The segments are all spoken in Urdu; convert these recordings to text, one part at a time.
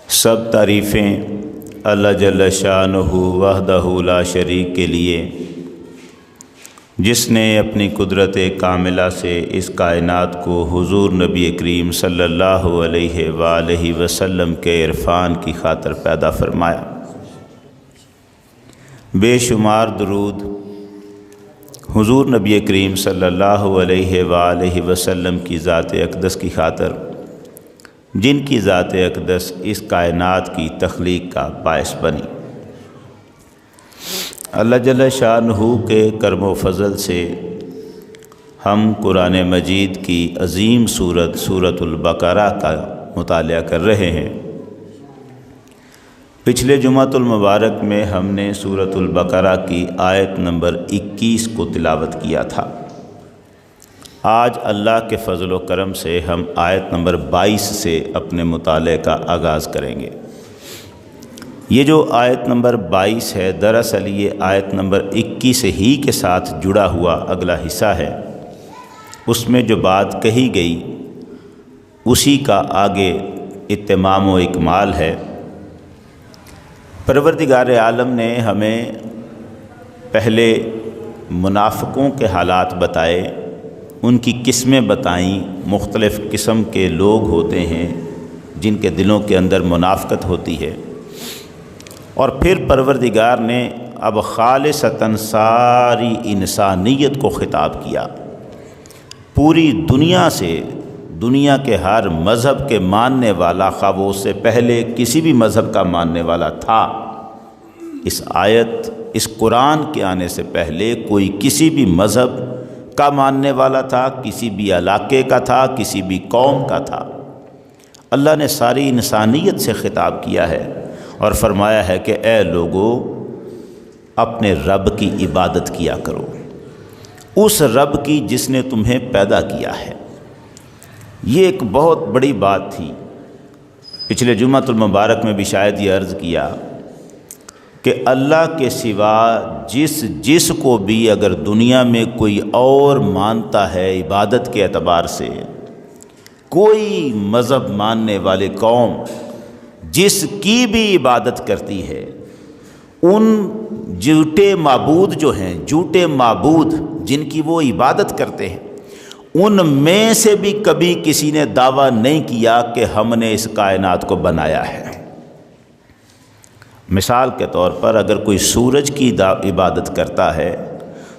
سب تعریفیں اللہ جل شانہ وحدہ لا شریک کے لیے، جس نے اپنی قدرت کاملہ سے اس کائنات کو حضور نبی کریم صلی اللہ علیہ وآلہ وسلم کے عرفان کی خاطر پیدا فرمایا۔ بے شمار درود حضور نبی کریم صلی اللہ علیہ وآلہ وسلم کی ذات اقدس کی خاطر، جن کی ذات اقدس اس کائنات کی تخلیق کا باعث بنی۔ اللہ جل شانہ کے کرم و فضل سے ہم قرآن مجید کی عظیم سورۃ البقرہ کا مطالعہ کر رہے ہیں۔ پچھلے جمعۃ المبارک میں ہم نے سورۃ البقرہ کی آیت نمبر 21 کو تلاوت کیا تھا۔ آج اللہ کے فضل و کرم سے ہم آیت نمبر 22 سے اپنے مطالعے کا آغاز کریں گے۔ یہ جو آیت نمبر 22 ہے، دراصل یہ آیت نمبر 21 ہی کے ساتھ جڑا ہوا اگلا حصہ ہے۔ اس میں جو بات کہی گئی اسی کا آگے اتمام و اکمال ہے۔ پروردگار عالم نے ہمیں پہلے منافقوں کے حالات بتائے، ان کی قسمیں بتائیں۔ مختلف قسم کے لوگ ہوتے ہیں جن کے دلوں کے اندر منافقت ہوتی ہے، اور پھر پروردگار نے اب خالصتاً ساری انسانیت کو خطاب کیا۔ پوری دنیا سے، دنیا کے ہر مذہب کے ماننے والا، خواہ وہ اس سے پہلے کسی بھی مذہب کا ماننے والا تھا، اس آیت، اس قرآن کے آنے سے پہلے کوئی کسی بھی مذہب کا ماننے والا تھا، کسی بھی علاقے کا تھا، کسی بھی قوم کا تھا۔ اللہ نے ساری انسانیت سے خطاب کیا ہے اور فرمایا ہے کہ اے لوگو، اپنے رب کی عبادت کیا کرو، اس رب کی جس نے تمہیں پیدا کیا ہے۔ یہ ایک بہت بڑی بات تھی۔ پچھلے جمعۃ المبارک میں بھی شاید یہ عرض کیا کہ اللہ کے سوا جس کو بھی اگر دنیا میں کوئی اور مانتا ہے عبادت کے اعتبار سے، کوئی مذہب ماننے والے قوم جس کی بھی عبادت کرتی ہے، ان جھوٹے معبود جو ہیں، جھوٹے معبود جن کی وہ عبادت کرتے ہیں، ان میں سے بھی کبھی کسی نے دعویٰ نہیں کیا کہ ہم نے اس کائنات کو بنایا ہے۔ مثال کے طور پر اگر کوئی سورج کی عبادت کرتا ہے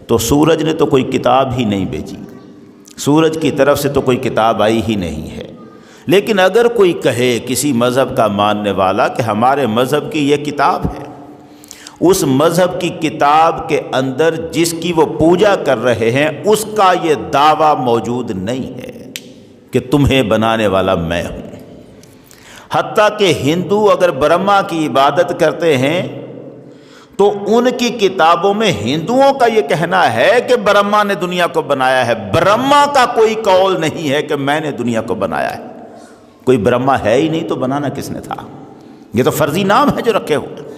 تو سورج نے تو کوئی کتاب ہی نہیں بھیجی، سورج کی طرف سے تو کوئی کتاب آئی ہی نہیں ہے۔ لیکن اگر کوئی کہے کسی مذہب کا ماننے والا کہ ہمارے مذہب کی یہ کتاب ہے، اس مذہب کی کتاب کے اندر جس کی وہ پوجا کر رہے ہیں اس کا یہ دعویٰ موجود نہیں ہے کہ تمہیں بنانے والا میں ہوں۔ حتیٰ کہ ہندو اگر برہما کی عبادت کرتے ہیں تو ان کی کتابوں میں ہندوؤں کا یہ کہنا ہے کہ برہما نے دنیا کو بنایا ہے۔ برہما کا کوئی قول نہیں ہے کہ میں نے دنیا کو بنایا ہے۔ کوئی برہما ہے ہی نہیں تو بنانا کس نے تھا؟ یہ تو فرضی نام ہے جو رکھے ہوئے۔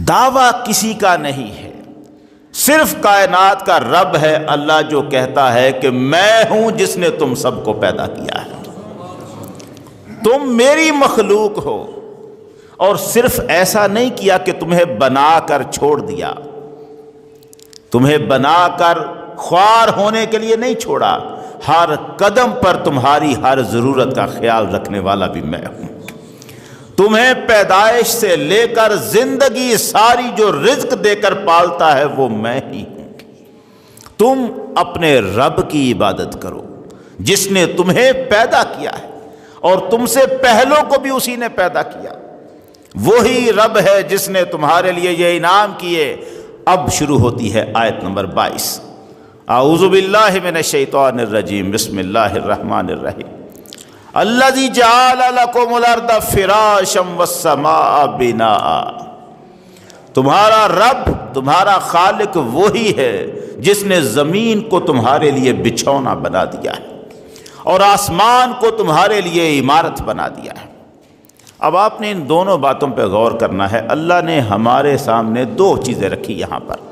دعویٰ کسی کا نہیں ہے، صرف کائنات کا رب ہے اللہ جو کہتا ہے کہ میں ہوں جس نے تم سب کو پیدا کیا ہے، تم میری مخلوق ہو۔ اور صرف ایسا نہیں کیا کہ تمہیں بنا کر چھوڑ دیا، تمہیں بنا کر خوار ہونے کے لیے نہیں چھوڑا، ہر قدم پر تمہاری ہر ضرورت کا خیال رکھنے والا بھی میں ہوں۔ تمہیں پیدائش سے لے کر زندگی ساری جو رزق دے کر پالتا ہے وہ میں ہی ہوں۔ تم اپنے رب کی عبادت کرو جس نے تمہیں پیدا کیا ہے، اور تم سے پہلوں کو بھی اسی نے پیدا کیا۔ وہی رب ہے جس نے تمہارے لیے یہ انعام کیے۔ اب شروع ہوتی ہے آیت نمبر 22۔ اعوذ باللہ من الشیطان الرجیم، بسم اللہ الرحمن الرحیم۔ الذی جعل لکم الارض فراشا والسماء بناء۔ تمہارا رب، تمہارا خالق وہی ہے جس نے زمین کو تمہارے لیے بچھونا بنا دیا ہے اور آسمان کو تمہارے لیے عمارت بنا دیا ہے۔ اب آپ نے ان دونوں باتوں پہ غور کرنا ہے۔ اللہ نے ہمارے سامنے دو چیزیں رکھی یہاں پر۔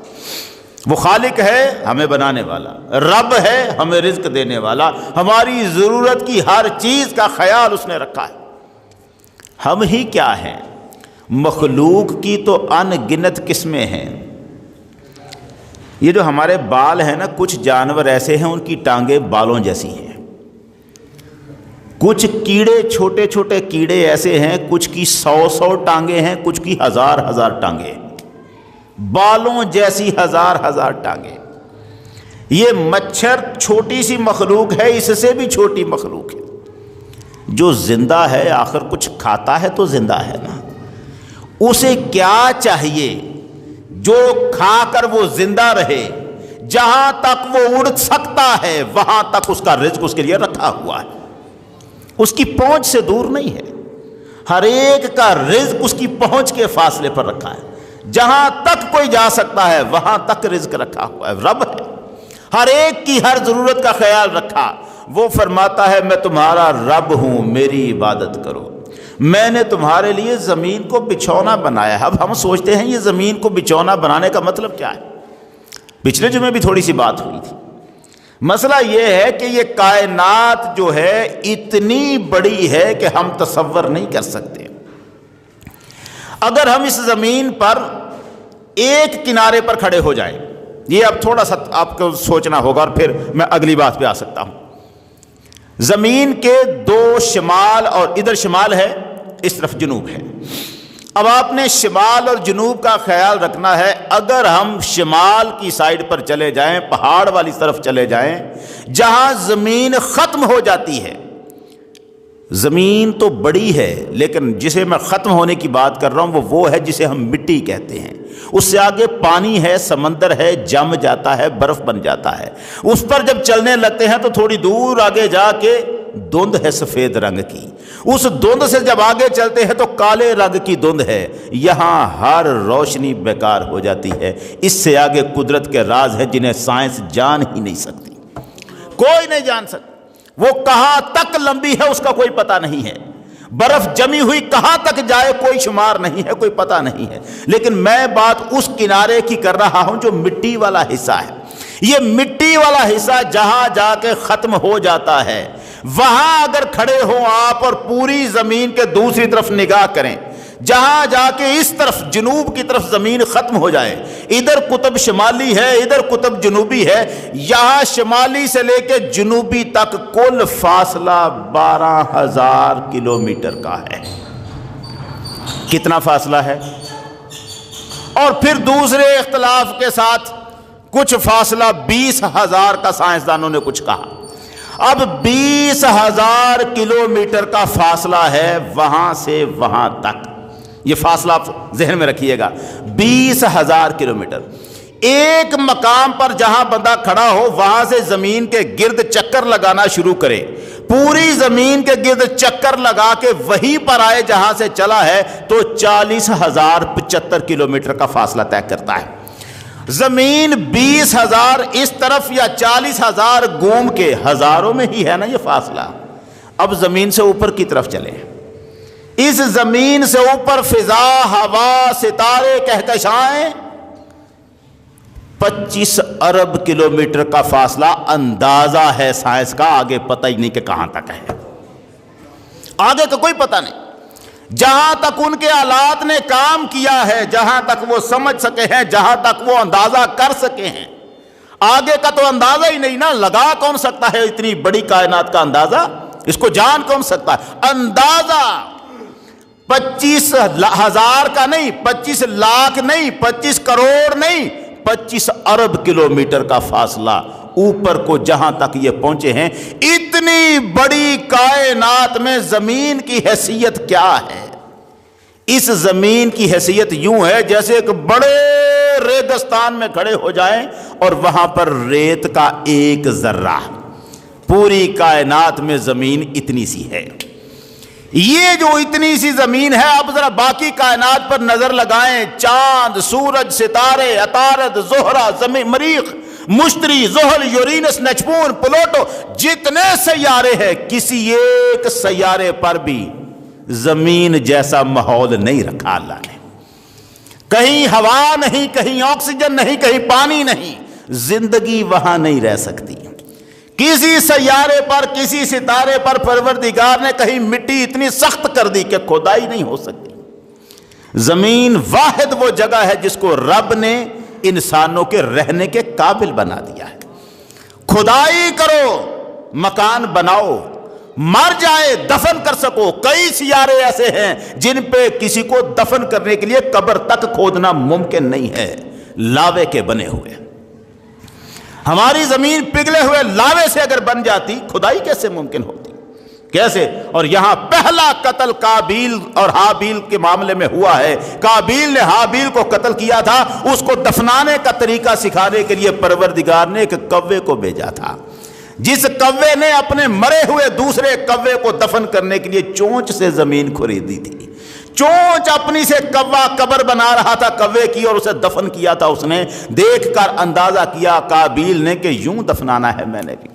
وہ خالق ہے، ہمیں بنانے والا، رب ہے، ہمیں رزق دینے والا، ہماری ضرورت کی ہر چیز کا خیال اس نے رکھا ہے۔ ہم ہی کیا ہیں، مخلوق کی تو ان گنت قسمیں ہیں۔ یہ جو ہمارے بال ہیں نا، کچھ جانور ایسے ہیں ان کی ٹانگیں بالوں جیسی ہیں، کچھ کیڑے چھوٹے چھوٹے کیڑے ایسے ہیں، کچھ کی 100 ٹانگیں ہیں، کچھ کی 1000 ٹانگیں، بالوں جیسی 1000 ٹانگیں۔ یہ مچھر چھوٹی سی مخلوق ہے، اس سے بھی چھوٹی مخلوق ہے۔ جو زندہ ہے آخر کچھ کھاتا ہے تو زندہ ہے نا، اسے کیا چاہیے جو کھا کر وہ زندہ رہے، جہاں تک وہ اڑ سکتا ہے وہاں تک اس کا رزق اس کے لیے رکھا ہوا ہے، اس کی پہنچ سے دور نہیں ہے۔ ہر ایک کا رزق اس کی پہنچ کے فاصلے پر رکھا ہے، جہاں تک کوئی جا سکتا ہے وہاں تک رزق رکھا ہوا ہے۔ رب ہے، ہر ایک کی ہر ضرورت کا خیال رکھا۔ وہ فرماتا ہے میں تمہارا رب ہوں، میری عبادت کرو، میں نے تمہارے لیے زمین کو بچھونا بنایا ہے۔ اب ہم سوچتے ہیں یہ زمین کو بچھونا بنانے کا مطلب کیا ہے؟ پچھلے جمعے بھی تھوڑی سی بات ہوئی تھی۔ مسئلہ یہ ہے کہ یہ کائنات جو ہے اتنی بڑی ہے کہ ہم تصور نہیں کر سکتے۔ اگر ہم اس زمین پر ایک کنارے پر کھڑے ہو جائیں، یہ اب تھوڑا سا آپ کو سوچنا ہوگا اور پھر میں اگلی بات پہ آ سکتا ہوں۔ زمین کے 2 شمال، اور ادھر شمال ہے، اس طرف جنوب ہے۔ اب آپ نے شمال اور جنوب کا خیال رکھنا ہے۔ اگر ہم شمال کی سائڈ پر چلے جائیں، پہاڑ والی طرف چلے جائیں، جہاں زمین ختم ہو جاتی ہے، زمین تو بڑی ہے لیکن جسے میں ختم ہونے کی بات کر رہا ہوں وہ ہے جسے ہم مٹی کہتے ہیں۔ اس سے آگے پانی ہے، سمندر ہے، جم جاتا ہے، برف بن جاتا ہے۔ اس پر جب چلنے لگتے ہیں تو تھوڑی دور آگے جا کے دھند ہے سفید رنگ کی، اس دھند سے جب آگے چلتے ہیں تو کالے رنگ کی دھند ہے۔ یہاں ہر روشنی بیکار ہو جاتی ہے۔ اس سے آگے قدرت کے راز ہیں جنہیں سائنس جان ہی نہیں سکتی، کوئی نہیں جان سکتا۔ وہ کہاں تک لمبی ہے اس کا کوئی پتہ نہیں ہے، برف جمی ہوئی کہاں تک جائے کوئی شمار نہیں ہے، کوئی پتہ نہیں ہے۔ لیکن میں بات اس کنارے کی کر رہا ہوں جو مٹی والا حصہ ہے۔ یہ مٹی والا حصہ جہاں جا کے ختم ہو جاتا ہے، وہاں اگر کھڑے ہوں آپ اور پوری زمین کے دوسری طرف نگاہ کریں، جہاں جا کے اس طرف جنوب کی طرف زمین ختم ہو جائے، ادھر قطب شمالی ہے، ادھر قطب جنوبی ہے، یہاں شمالی سے لے کے جنوبی تک کل فاصلہ 12,000 کلومیٹر کا ہے۔ کتنا فاصلہ ہے؟ اور پھر دوسرے اختلاف کے ساتھ کچھ فاصلہ 20,000 کا سائنسدانوں نے کچھ کہا۔ اب 20,000 کلومیٹر کا فاصلہ ہے وہاں سے وہاں تک، یہ فاصلہ آپ ذہن میں رکھیے گا، 20,000 کلومیٹر۔ ایک مقام پر جہاں بندہ کھڑا ہو وہاں سے زمین کے گرد چکر لگانا شروع کرے، پوری زمین کے گرد چکر لگا کے وہیں پر آئے جہاں سے چلا ہے، تو 40,075 کلومیٹر کا فاصلہ طے کرتا ہے۔ زمین 20,000 اس طرف یا 40,000 گھوم کے، ہزاروں میں ہی ہے نا یہ فاصلہ۔ اب زمین سے اوپر کی طرف چلے، اس زمین سے اوپر فضا، ہوا، ستارے، کہکشائیں، 25 ارب کلومیٹر کا فاصلہ اندازہ ہے سائنس کا، آگے پتہ ہی نہیں کہ کہاں تک ہے، آگے کا کوئی پتہ نہیں۔ جہاں تک ان کے آلات نے کام کیا ہے، جہاں تک وہ سمجھ سکے ہیں، جہاں تک وہ اندازہ کر سکے ہیں، آگے کا تو اندازہ ہی نہیں نا۔ لگا کون سکتا ہے اتنی بڑی کائنات کا اندازہ؟ اس کو جان کون سکتا ہے؟ اندازہ 25,000 کا نہیں، 25 لاکھ نہیں، 25 کروڑ نہیں، 25 ارب کلومیٹر کا فاصلہ اوپر کو جہاں تک یہ پہنچے ہیں۔ اتنی بڑی کائنات میں زمین کی حیثیت کیا ہے؟ اس زمین کی حیثیت یوں ہے جیسے ایک بڑے ریگستان میں کھڑے ہو جائیں اور وہاں پر ریت کا ایک ذرہ، پوری کائنات میں زمین اتنی سی ہے۔ یہ جو اتنی سی زمین ہے، اب ذرا باقی کائنات پر نظر لگائیں، چاند، سورج، ستارے، عطارد، زہرہ، زمین، مریخ، مشتری، زحل، یورینس، نیپچون، پلوٹو، جتنے سیارے ہیں، کسی ایک سیارے پر بھی زمین جیسا ماحول نہیں رکھا اللہ نے۔ کہیں ہوا نہیں، کہیں آکسیجن نہیں، کہیں پانی نہیں، زندگی وہاں نہیں رہ سکتی۔ کسی سیارے پر، کسی ستارے پر پروردگار نے کہیں مٹی اتنی سخت کر دی کہ کھدائی نہیں ہو سکتی۔ زمین واحد وہ جگہ ہے جس کو رب نے انسانوں کے رہنے کے قابل بنا دیا ہے۔ کھدائی کرو، مکان بناؤ، مر جائے دفن کر سکو۔ کئی سیارے ایسے ہیں جن پہ کسی کو دفن کرنے کے لیے قبر تک کھودنا ممکن نہیں ہے، لاوے کے بنے ہوئے۔ ہماری زمین پگھلے ہوئے لاوے سے اگر بن جاتی، کھدائی کیسے ممکن ہوتی؟ کیسے؟ اور یہاں پہلا قتل قابیل اور حابیل کے معاملے میں ہوا ہے۔ قابیل نے حابیل کو قتل کیا تھا، اس کو دفنانے کا طریقہ سکھانے کے لیے پروردگار نے ایک کوے کو بھیجا تھا، جس کوے نے اپنے مرے ہوئے دوسرے کوے کو دفن کرنے کے لیے چونچ سے زمین خریدی تھی۔ چونچ اپنی سے کوا قبر بنا رہا تھا کوے کی، اور اسے دفن کیا تھا۔ اس نے دیکھ کر اندازہ کیا قابیل نے کہ یوں دفنانا ہے میں نے بھی۔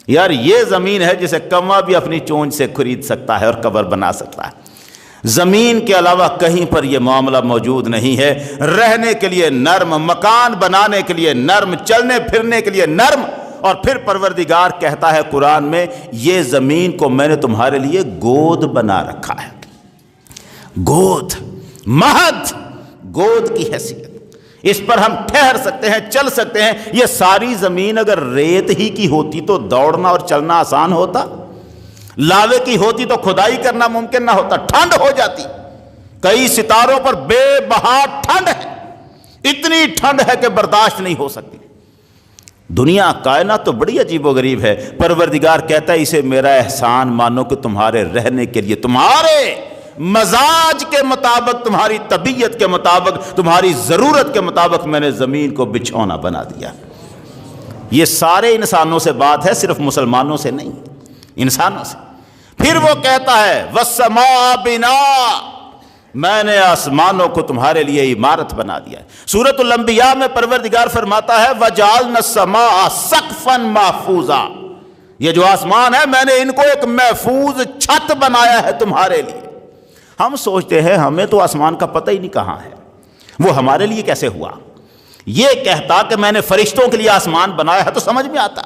یار یہ زمین ہے جسے کوا بھی اپنی چونچ سے خرید سکتا ہے اور قبر بنا سکتا ہے۔ زمین کے علاوہ کہیں پر یہ معاملہ موجود نہیں ہے۔ رہنے کے لیے نرم، مکان بنانے کے لیے نرم، چلنے پھرنے کے لیے نرم، اور پھر پروردگار کہتا ہے قرآن میں، یہ زمین کو میں نے تمہارے لیے گود بنا رکھا ہے۔ گود، مہد، گود کی حیثیت، اس پر ہم ٹھہر سکتے ہیں، چل سکتے ہیں۔ یہ ساری زمین اگر ریت ہی کی ہوتی تو دوڑنا اور چلنا آسان ہوتا؟ لاوے کی ہوتی تو کھدائی کرنا ممکن نہ ہوتا، ٹھنڈ ہو جاتی۔ کئی ستاروں پر بے بہا ٹھنڈ ہے، اتنی ٹھنڈ ہے کہ برداشت نہیں ہو سکتی۔ دنیا کائنات تو بڑی عجیب و غریب ہے۔ پروردگار کہتا ہے اسے میرا احسان مانو کہ تمہارے رہنے کے لیے، تمہارے مزاج کے مطابق، تمہاری طبیعت کے مطابق، تمہاری ضرورت کے مطابق میں نے زمین کو بچھونا بنا دیا۔ یہ سارے انسانوں سے بات ہے، صرف مسلمانوں سے نہیں، انسانوں سے۔ پھر وہ کہتا ہے وَالسَّمَاءَ بِنَاءً، میں نے آسمانوں کو تمہارے لیے عمارت بنا دیا ہے۔ سورۃ الانبیاء میں پروردگار فرماتا ہے وَجَعَلْنَا السَّمَاءَ سَقْفًا مَحْفُوظًا، یہ جو آسمان ہے میں نے ان کو ایک محفوظ چھت بنایا ہے تمہارے لیے۔ ہم سوچتے ہیں ہمیں تو آسمان کا پتہ ہی نہیں کہاں ہے، وہ ہمارے لیے کیسے ہوا؟ یہ کہتا کہ میں نے فرشتوں کے لیے آسمان بنایا ہے تو سمجھ میں آتا۔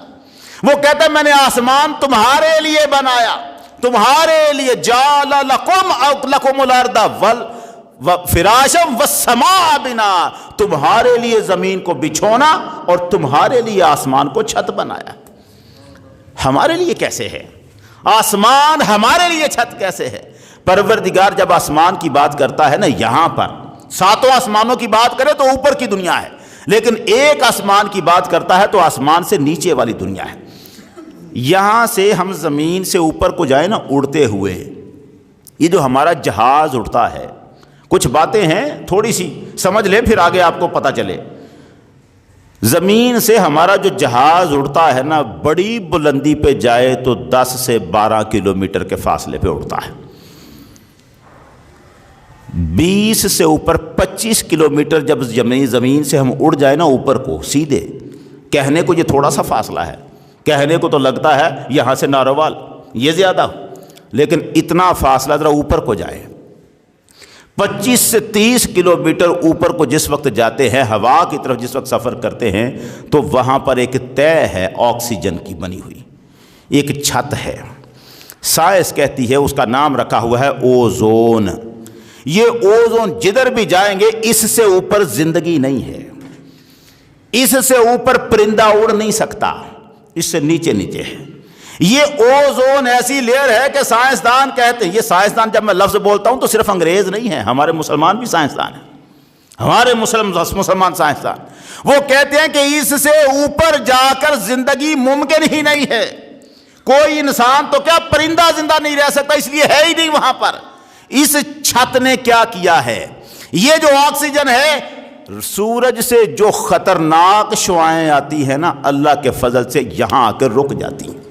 وہ کہتا ہے میں نے آسمان تمہارے لیے بنایا، تمہارے لیے جعل لکم الارض فراشا والسماء بناء، تمہارے لیے زمین کو بچھونا اور تمہارے لیے آسمان کو چھت بنایا۔ ہمارے لیے کیسے ہے آسمان؟ ہمارے لیے چھت کیسے ہے؟ پروردگار جب آسمان کی بات کرتا ہے نا، یہاں پر ساتوں آسمانوں کی بات کرے تو اوپر کی دنیا ہے، لیکن ایک آسمان کی بات کرتا ہے تو آسمان سے نیچے والی دنیا ہے۔ یہاں سے ہم زمین سے اوپر کو جائیں نا اڑتے ہوئے، یہ جو ہمارا جہاز اڑتا ہے، کچھ باتیں ہیں تھوڑی سی سمجھ لیں پھر آگے آپ کو پتہ چلے۔ زمین سے ہمارا جو جہاز اڑتا ہے نا، بڑی بلندی پہ جائے تو 10 سے 12 کلومیٹر کے فاصلے پہ اڑتا ہے۔ 20 سے اوپر 25 کلومیٹر جب زمین سے ہم اڑ جائے نا اوپر کو سیدھے، کہنے کو یہ تھوڑا سا فاصلہ ہے، کہنے کو تو لگتا ہے یہاں سے ناروال یہ زیادہ ہو، لیکن اتنا فاصلہ ذرا اوپر کو جائے۔ 25 سے 30 کلومیٹر اوپر کو جس وقت جاتے ہیں، ہوا کی طرف جس وقت سفر کرتے ہیں، تو وہاں پر ایک طے ہے آکسیجن کی بنی ہوئی، ایک چھت ہے۔ سائنس کہتی ہے اس کا نام رکھا ہوا ہے اوزون۔ یہ اوزون جدھر بھی جائیں گے اس سے اوپر زندگی نہیں ہے، اس سے اوپر پرندہ اڑ نہیں سکتا، اس سے نیچے نیچے ہے۔ یہ اوزون ایسی لیئر ہے کہ سائنسدان کہتے ہیں، یہ سائنسدان جب میں لفظ بولتا ہوں تو صرف انگریز نہیں ہیں، ہمارے مسلمان بھی سائنسدان ہیں، ہمارے مسلمان سائنسدان، وہ کہتے ہیں کہ اس سے اوپر جا کر زندگی ممکن ہی نہیں ہے۔ کوئی انسان تو کیا پرندہ زندہ نہیں رہ سکتا، اس لیے ہے ہی نہیں وہاں پر۔ اس چھت نے کیا کیا ہے؟ یہ جو آکسیجن ہے، سورج سے جو خطرناک شعاعیں آتی ہیں نا، اللہ کے فضل سے یہاں آ کر رک جاتی ہیں۔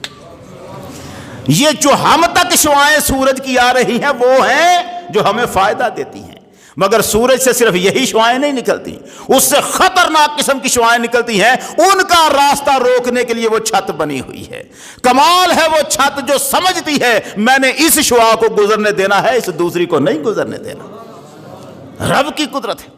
یہ جو ہم تک شعاعیں سورج کی آ رہی ہیں وہ ہیں جو ہمیں فائدہ دیتی ہیں، مگر سورج سے صرف یہی شعاعیں نہیں نکلتی، اس سے خطرناک قسم کی شعاعیں نکلتی ہیں، ان کا راستہ روکنے کے لیے وہ چھت بنی ہوئی ہے۔ کمال ہے وہ چھت جو سمجھتی ہے میں نے اس شعاع کو گزرنے دینا ہے، اس دوسری کو نہیں گزرنے دینا۔ رب کی قدرت ہے۔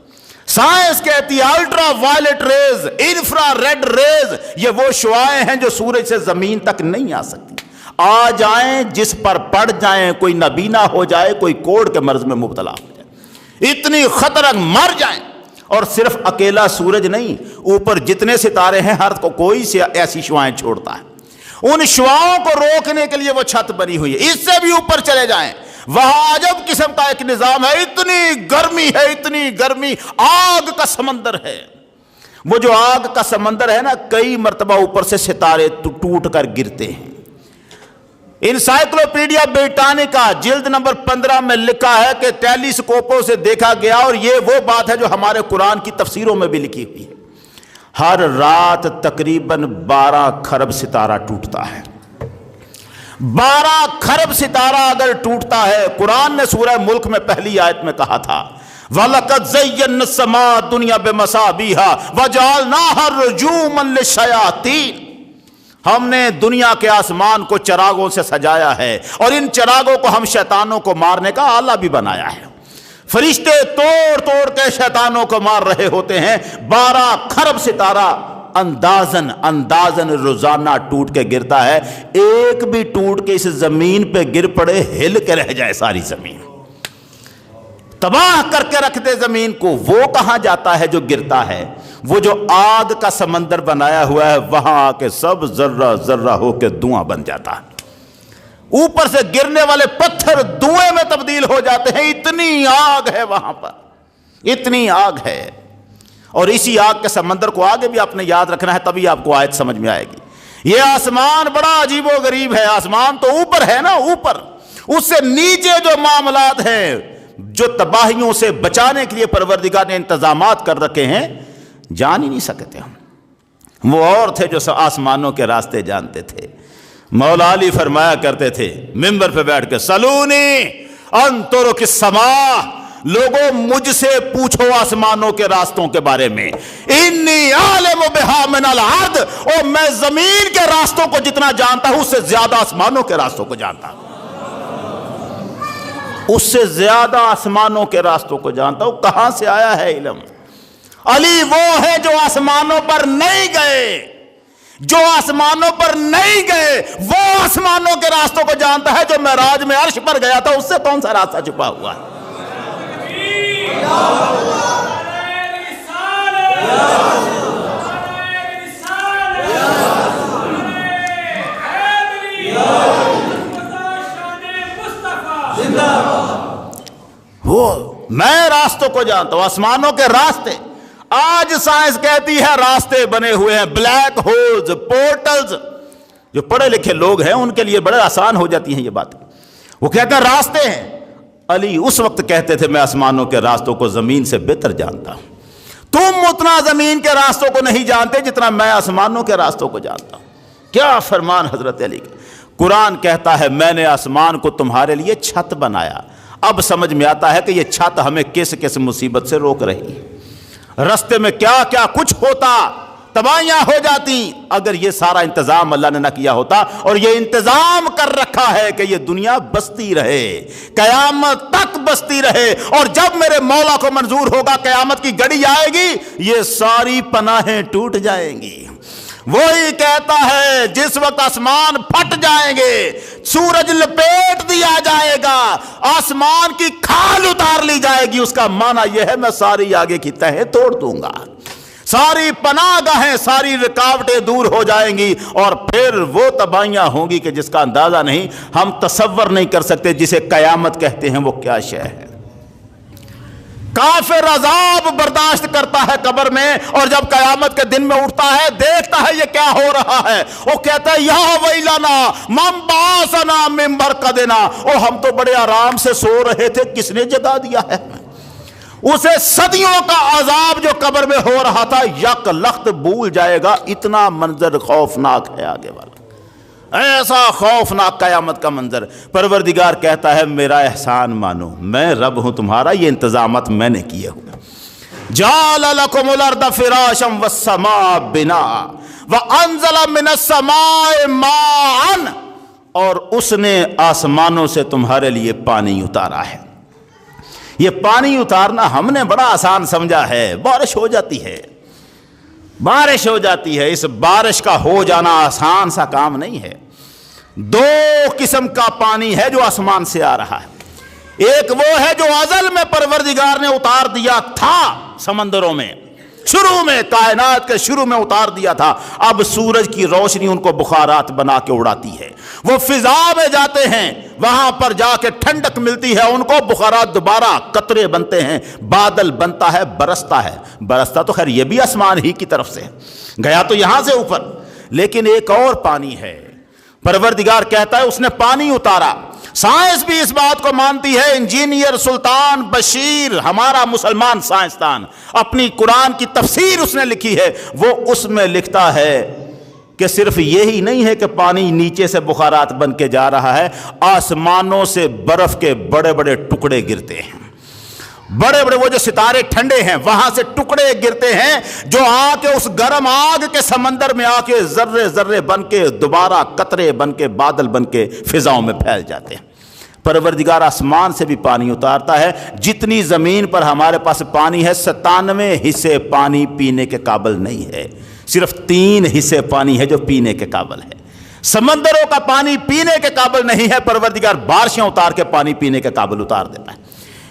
سائنس کہتی ہے ultraviolet rays, infrared rays, یہ وہ شعاعیں ہیں جو سورج سے زمین تک نہیں آ سکتی، آ جائیں جس پر پڑ جائیں، کوئی نابینا ہو جائے، کوئی کوڑ کے مرض میں مبتلا ہو جائے، اتنی خطرناک مر جائیں۔ اور صرف اکیلا سورج نہیں، اوپر جتنے ستارے ہیں ہر کوئی سے ایسی شعاعیں چھوڑتا ہے، ان شعاؤں کو روکنے کے لیے وہ چھت بنی ہوئی ہے۔ اس سے بھی اوپر چلے جائیں، وہاں عجب قسم کا ایک نظام ہے، اتنی گرمی ہے، اتنی گرمی، آگ کا سمندر ہے۔ وہ جو آگ کا سمندر ہے نا، کئی مرتبہ اوپر سے ستارے ٹوٹ کر گرتے ہیں۔ انسائکلوپیڈیا بریٹانیکا جلد نمبر 15 میں لکھا ہے کہ ٹیلیسکوپوں سے دیکھا گیا، اور یہ وہ بات ہے جو ہمارے قرآن کی تفسیروں میں بھی لکھی ہوئی ہے، ہر رات تقریباً 12 خرب ستارہ ٹوٹتا ہے۔ 12 خرب ستارہ اگر ٹوٹتا ہے، قرآن نے سورہ ملک میں پہلی آیت میں کہا تھا وَلَقَدْ زَيَّنَّا السَّمَاءَ الدُّنْيَا بِمَصَابِيحَ وَجَعَلْنَاهَا رُجُومًا لِلشَّيَاطِينِ، ہم نے دنیا کے آسمان کو چراغوں سے سجایا ہے، اور ان چراغوں کو ہم شیطانوں کو مارنے کا آلہ بھی بنایا ہے۔ فرشتے توڑ توڑ کے شیطانوں کو مار رہے ہوتے ہیں۔ 12 خرب ستارہ اندازن روزانہ ٹوٹ کے گرتا ہے، ایک بھی ٹوٹ کے اس زمین پہ گر پڑے، ہل کے رہ جائے ساری زمین، تباہ کر کے رکھ دے زمین کو، وہ کہاں جاتا ہے جو گرتا ہے؟ وہ جو آگ کا سمندر بنایا ہوا ہے، وہاں آ کے سب ذرہ ذرہ ہو کے دھواں بن جاتا ہے، اوپر سے گرنے والے پتھر دھوئیں میں تبدیل ہو جاتے ہیں، اتنی آگ ہے وہاں پر، اتنی آگ ہے۔ اور اسی آگ کے سمندر کو آگے بھی آپ نے یاد رکھنا ہے، تبھی آپ کو آیت سمجھ میں آئے گی۔ یہ آسمان بڑا عجیب و غریب ہے، آسمان تو اوپر ہے نا، اوپر، اس سے نیچے جو معاملات ہیں، جو تباہیوں سے بچانے کے لیے پروردگار نے انتظامات کر رکھے ہیں، جان ہی نہیں سکتے ہم۔ وہ اور تھے جو آسمانوں کے راستے جانتے تھے۔ مولا علی فرمایا کرتے تھے منبر پہ بیٹھ کے، سلونی ان ترک السماء، لوگوں مجھ سے پوچھو آسمانوں کے راستوں کے بارے میں، انی عالم بہا من الارض، اور میں زمین کے راستوں کو جتنا جانتا ہوں اس سے زیادہ آسمانوں کے راستوں کو جانتا ہوں، اس سے زیادہ آسمانوں کے راستوں کو جانتا ہوں۔ کہاں سے آیا ہے علم؟ علی وہ ہے جو آسمانوں پر نہیں گئے، جو آسمانوں پر نہیں گئے وہ آسمانوں کے راستوں کو جانتا ہے۔ جو معراج میں عرش پر گیا تھا، اس سے کون سا راستہ چھپا ہوا ہے؟ وہ میں راستوں کو جانتا ہوں، آسمانوں کے راستے۔ آج سائنس کہتی ہے راستے بنے ہوئے ہیں، بلیک ہولز، پورٹلز۔ جو پڑھے لکھے لوگ ہیں ان کے لیے بڑے آسان ہو جاتی ہیں یہ باتیں، وہ کہتے ہیں راستے ہیں۔ علی اس وقت کہتے تھے میں آسمانوں کے راستوں کو زمین سے بہتر جانتا ہوں، تم اتنا زمین کے راستوں کو نہیں جانتے جتنا میں آسمانوں کے راستوں کو جانتا ہوں۔ کیا فرمان حضرت علی کا! قرآن کہتا ہے میں نے آسمان کو تمہارے لیے چھت بنایا۔ اب سمجھ میں آتا ہے کہ یہ چھت ہمیں کس کس مصیبت سے روک رہی ہے، رستے میں کیا کیا کچھ ہوتا، تباہیاں ہو جاتی اگر یہ سارا انتظام اللہ نے نہ کیا ہوتا۔ اور یہ انتظام کر رکھا ہے کہ یہ دنیا بستی رہے، قیامت تک بستی رہے، اور جب میرے مولا کو منظور ہوگا قیامت کی گھڑی آئے گی، یہ ساری پناہیں ٹوٹ جائیں گی۔ وہی کہتا ہے جس وقت آسمان پھٹ جائیں گے، سورج لپیٹ دیا جائے گا، آسمان کی کھال اتار لی جائے گی، اس کا معنی یہ ہے میں ساری آگے کی تہیں توڑ دوں گا، ساری پناہ گاہیں، ساری رکاوٹیں دور ہو جائیں گی، اور پھر وہ تباہیاں ہوں گی کہ جس کا اندازہ نہیں، ہم تصور نہیں کر سکتے۔ جسے قیامت کہتے ہیں وہ کیا شے ہے۔ کافر عذاب برداشت کرتا ہے قبر میں، اور جب قیامت کے دن میں اٹھتا ہے دیکھتا ہے یہ کیا ہو رہا ہے، وہ کہتا ہے یا ویلنا من بعثنا من مرقدنا، اور ہم تو بڑے آرام سے سو رہے تھے، کس نے جگا دیا ہے؟ اسے صدیوں کا عذاب جو قبر میں ہو رہا تھا یک لخت بھول جائے گا۔ اتنا منظر خوفناک ہے آگے والا، ایسا خوفناک قیامت کا منظر۔ پروردگار کہتا ہے میرا احسان مانو، میں رب ہوں تمہارا، یہ انتظامات میں نے کیے ہوئے۔ جعل لکم الارض فراشا والسماء بناء وانزل من السماء ماء، اور اس نے آسمانوں سے تمہارے لیے پانی اتارا ہے۔ یہ پانی اتارنا ہم نے بڑا آسان سمجھا ہے، بارش ہو جاتی ہے، بارش ہو جاتی ہے۔ اس بارش کا ہو جانا آسان سا کام نہیں ہے۔ دو قسم کا پانی ہے جو آسمان سے آ رہا ہے، ایک وہ ہے جو ازل میں پروردگار نے اتار دیا تھا سمندروں میں، شروع میں، کائنات کے شروع میں اتار دیا تھا، اب سورج کی روشنی ان کو بخارات بنا کے اڑاتی ہے، وہ فضا میں جاتے ہیں، وہاں پر جا کے ٹھنڈک ملتی ہے ان کو، بخارات دوبارہ قطرے بنتے ہیں، بادل بنتا ہے، برستا تو خیر یہ بھی آسمان ہی کی طرف سے گیا تو یہاں سے اوپر، لیکن ایک اور پانی ہے، پروردگار کہتا ہے اس نے پانی اتارا۔ سائنس بھی اس بات کو مانتی ہے، انجینئر سلطان بشیر ہمارا مسلمان سائنسدان اپنی قرآن کی تفسیر اس نے لکھی ہے، وہ اس میں لکھتا ہے کہ صرف یہی نہیں ہے کہ پانی نیچے سے بخارات بن کے جا رہا ہے، آسمانوں سے برف کے بڑے بڑے ٹکڑے گرتے ہیں، بڑے بڑے وہ جو ستارے ٹھنڈے ہیں وہاں سے ٹکڑے گرتے ہیں جو آ کے اس گرم آگ کے سمندر میں آ کے ذرے ذرے بن کے دوبارہ قطرے بن کے بادل بن کے فضاؤں میں پھیل جاتے ہیں۔ پروردگار آسمان سے بھی پانی اتارتا ہے، جتنی زمین پر ہمارے پاس پانی ہے 97 حصے پانی پینے کے قابل نہیں ہے، صرف 3 حصے پانی ہے جو پینے کے قابل ہے۔ سمندروں کا پانی پینے کے قابل نہیں ہے، پروردگار بارشیں اتار کے پانی پینے کے قابل اتار دیتا ہے۔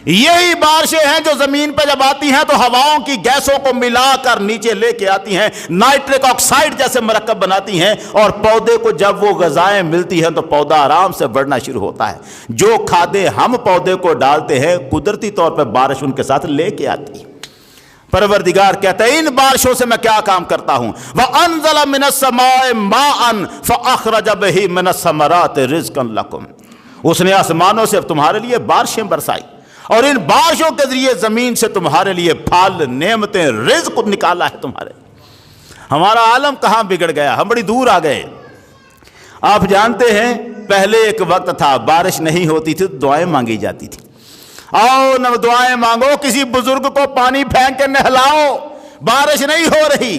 یہی بارشیں ہیں جو زمین پہ جب آتی ہیں تو ہواؤں کی گیسوں کو ملا کر نیچے لے کے آتی ہیں، نائٹرک آکسائڈ جیسے مرکب بناتی ہیں، اور پودے کو جب وہ غذائیں ملتی ہیں تو پودا آرام سے بڑھنا شروع ہوتا ہے۔ جو کھادیں ہم پودے کو ڈالتے ہیں قدرتی طور پہ بارش ان کے ساتھ لے کے آتی ہے۔ پروردگار کہتا ہے ان بارشوں سے میں کیا کام کرتا ہوں، وَأَنزَلَ مِنَ السَّمَاءِ مَاءً فَأَخْرَجَ بِهِ مِنَ الثَّمَرَاتِ رِزْقًا لَكُمْ، اس نے آسمانوں سے تمہارے لیے بارشیں برسائی اور ان بارشوں کے ذریعے زمین سے تمہارے لیے پھل، نعمتیں، رزق نکالا ہے تمہارے۔ ہمارا عالم کہاں بگڑ گیا، ہم بڑی دور آ گئے۔ آپ جانتے ہیں پہلے ایک وقت تھا بارش نہیں ہوتی تھی تو دعائیں مانگی جاتی تھی، آؤ نہ دعائیں مانگو، کسی بزرگ کو پانی پھینک کے نہلاؤ، بارش نہیں ہو رہی۔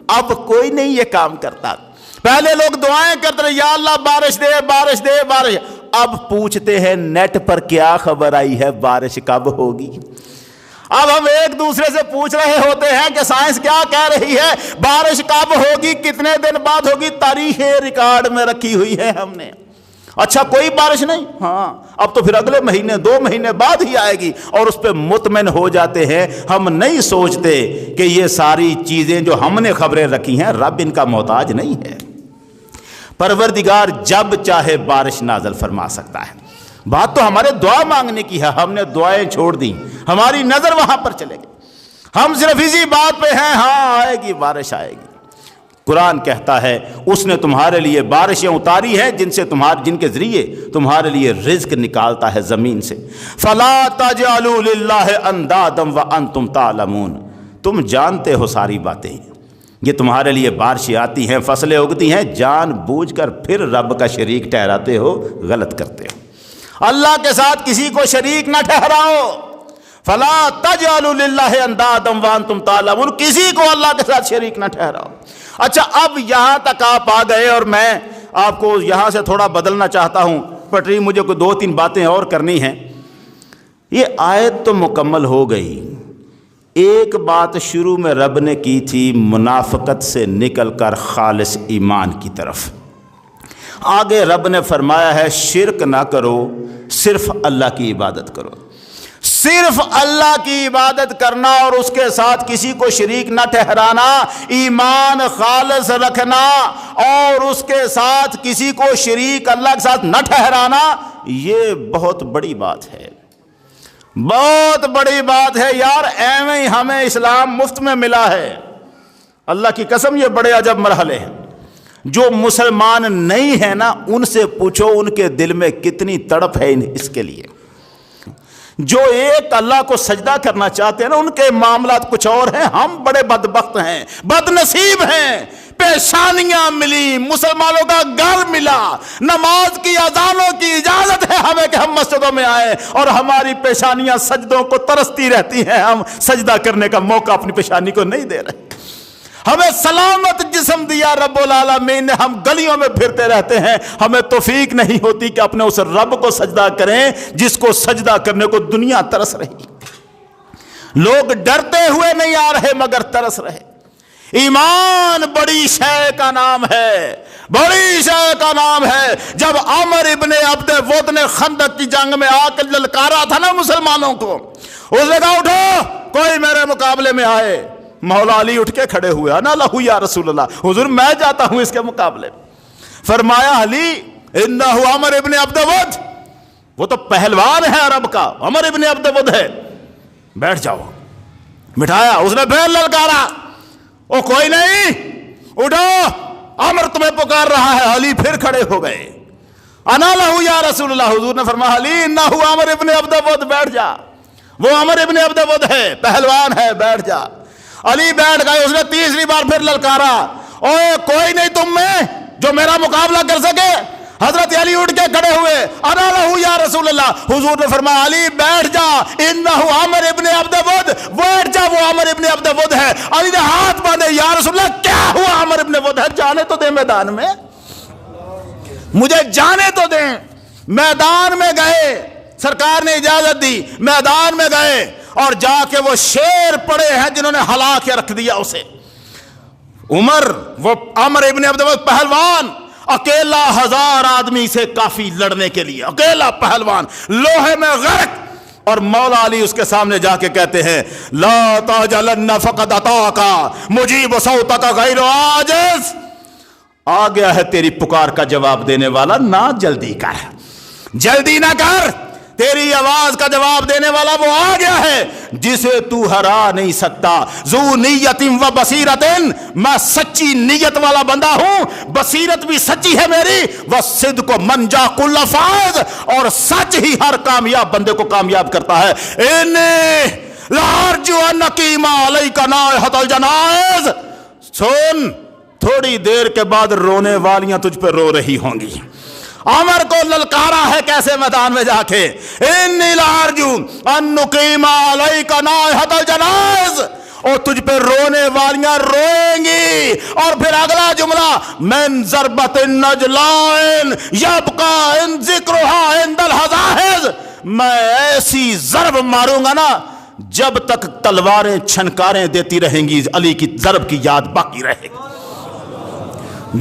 اب کوئی نہیں یہ کام کرتا، پہلے لوگ دعائیں کرتے رہے، یا اللہ بارش دے بارش دے بارش، اب پوچھتے ہیں نیٹ پر کیا خبر آئی ہے بارش کب ہوگی۔ اب ہم ایک دوسرے سے پوچھ رہے ہوتے ہیں کہ سائنس کیا کہہ رہی ہے، بارش کب ہوگی، کتنے دن بعد ہوگی، تاریخ ریکارڈ میں رکھی ہوئی ہے ہم نے۔ اچھا کوئی بارش نہیں، ہاں اب تو پھر اگلے مہینے 2 مہینے بعد ہی آئے گی، اور اس پہ مطمئن ہو جاتے ہیں۔ ہم نہیں سوچتے کہ یہ ساری چیزیں جو ہم نے خبریں رکھی ہیں رب ان کا محتاج نہیں ہے۔ پروردگار جب چاہے بارش نازل فرما سکتا ہے۔ بات تو ہمارے دعا مانگنے کی ہے، ہم نے دعائیں چھوڑ دی، ہماری نظر وہاں پر چلے گئی، ہم صرف اسی بات پہ ہیں، ہاں آئے گی بارش آئے گی۔ قرآن کہتا ہے اس نے تمہارے لیے بارشیں اتاری ہیں جن کے ذریعے تمہارے لیے رزق نکالتا ہے زمین سے۔ فَلَا تَجْعَلُوا لِلَّهِ أَنْدَادًا وَأَنْتُمْ تَعْلَمُونَ، تم جانتے ہو ساری باتیں، یہ تمہارے لیے بارشیں آتی ہیں، فصلیں اگتی ہیں، جان بوجھ کر پھر رب کا شریک ٹھہراتے ہو، غلط کرتے ہو۔ اللہ کے ساتھ کسی کو شریک نہ ٹھہراؤ، فَلَا تَجْعَلُوا لِلَّهِ أَنْدَادًا وَأَنْتُمْ تَعْلَمُونَ، کسی کو اللہ کے ساتھ شریک نہ ٹھہراؤ۔ اچھا اب یہاں تک آپ آ گئے اور میں آپ کو یہاں سے تھوڑا بدلنا چاہتا ہوں پٹری، مجھے کوئی 2-3 باتیں اور کرنی ہیں۔ یہ آیت تو مکمل ہو گئی، ایک بات شروع میں رب نے کی تھی منافقت سے نکل کر خالص ایمان کی طرف، آگے رب نے فرمایا ہے شرک نہ کرو، صرف اللہ کی عبادت کرو۔ صرف اللہ کی عبادت کرنا اور اس کے ساتھ کسی کو شریک نہ ٹھہرانا، ایمان خالص رکھنا اور اس کے ساتھ کسی کو شریک اللہ کے ساتھ نہ ٹھہرانا، یہ بہت بڑی بات ہے، بہت بڑی بات ہے یار۔ ایویں ہی ہمیں اسلام مفت میں ملا ہے، اللہ کی قسم یہ بڑے عجب مرحلے ہیں۔ جو مسلمان نہیں ہیں نا ان سے پوچھو ان کے دل میں کتنی تڑپ ہے اس کے لیے۔ جو ایک اللہ کو سجدہ کرنا چاہتے ہیں نا ان کے معاملات کچھ اور ہیں، ہم بڑے بدبخت ہیں، بد نصیب ہیں۔ پیشانیاں ملی، مسلمانوں کا گھر ملا، نماز کی اذانوں کی اجازت ہے ہمیں کہ ہم مسجدوں میں آئیں، اور ہماری پیشانیاں سجدوں کو ترستی رہتی ہیں، ہم سجدہ کرنے کا موقع اپنی پیشانی کو نہیں دے رہے۔ ہمیں سلامت جسم دیا رب العالمین نے، ہم گلیوں میں پھرتے رہتے ہیں، ہمیں توفیق نہیں ہوتی کہ اپنے اس رب کو سجدہ کریں جس کو سجدہ کرنے کو دنیا ترس رہی۔ لوگ ڈرتے ہوئے نہیں آ رہے مگر ترس رہے۔ ایمان بڑی شے کا نام ہے، بڑی شے کا نام ہے۔ جب عمر ابن عبد ود نے خندق کی جنگ میں آ کر للکارا تھا نا مسلمانوں کو، اس نے کہا اٹھو کوئی میرے مقابلے میں آئے، مولا علی اٹھ کے کھڑے ہوئے، انا لہو یا رسول اللہ، حضور میں جاتا ہوں اس کے مقابلے۔ فرمایا علی انہ عمر ابن عبد ود، وہ تو پہلوان ہے عرب کا، عمر ابن عبد ود ہے، بیٹھ جاؤ۔ بٹھایا، اس نے پھر للکارا، او کوئی نہیں، اٹھو عمر تمہیں پکار رہا ہے۔ علی پھر کھڑے ہو گئے، انا لہو یا رسول اللہ، حضور نے فرمایا علی انہ عمر ابن عبد ود، بیٹھ جا، وہ عمر ابن عبد ود ہے، پہلوان ہے، بیٹھ جا۔ علی بیٹھ گئے، اس نے تیسری بار پھر للکارا، او کوئی نہیں تم میں جو میرا مقابلہ کر سکے۔ حضرت علی اٹھ کے کھڑے ہوئے، انا لہو یا رسول اللہ، حضور نے فرمایا علی بیٹھ جا، انہ عمر ابن عبد ود، بیٹھ جا، وہ عمر ابن عبد ود ہے۔ علی نے ہاتھ باندھے، یا رسول اللہ کیا ہوا؟ عمر ابن ود ہے، جانے تو دیں میدان میں، مجھے جانے تو دیں۔ میدان میں گئے، سرکار نے اجازت دی، میدان میں گئے اور جا کے وہ شیر پڑے ہیں جنہوں نے ہلا کے رکھ دیا اسے۔ عمر، وہ عمر ابن عبد ود پہلوان، اکیلا 1000 آدمی سے کافی لڑنے کے لیے، اکیلا پہلوان لوہے میں غرق، اور مولا علی اس کے سامنے جا کے کہتے ہیں لا تجلن فقد اتاک مجیب صوتک غیر عاجز، آ گیا ہے تیری پکار کا جواب دینے والا، نہ جلدی کر، جلدی نہ کر، تیری آواز کا جواب دینے والا وہ آ گیا ہے جسے تو ہرا نہیں سکتا۔ ذو نیت و بصیرت، میں سچی نیت والا بندہ ہوں، بصیرت بھی سچی ہے میری، والصدق منجا کل فائز، اور سچ ہی ہر کامیاب بندے کو کامیاب کرتا ہے۔ انی لارجو ان اقیم علیک نائحۃ الجنائز، سن تھوڑی دیر کے بعد رونے والیاں تجھ پہ رو رہی ہوں گی۔ عمر کو للکارا ہے کیسے میدان میں جا کے، انی لارجو ان نقیم علیک نائحۃ الجنائز، اور تجھ پہ رونے والیاں روئیں گی۔ اور پھر اگلا جملہ، من ضربۃ النجلائن یبقى ان ذکرها عند الحزاحز، میں ایسی ضرب ماروں گا نا جب تک تلواریں چھنکاریں دیتی رہیں گی، علی کی ضرب کی یاد باقی رہے گی،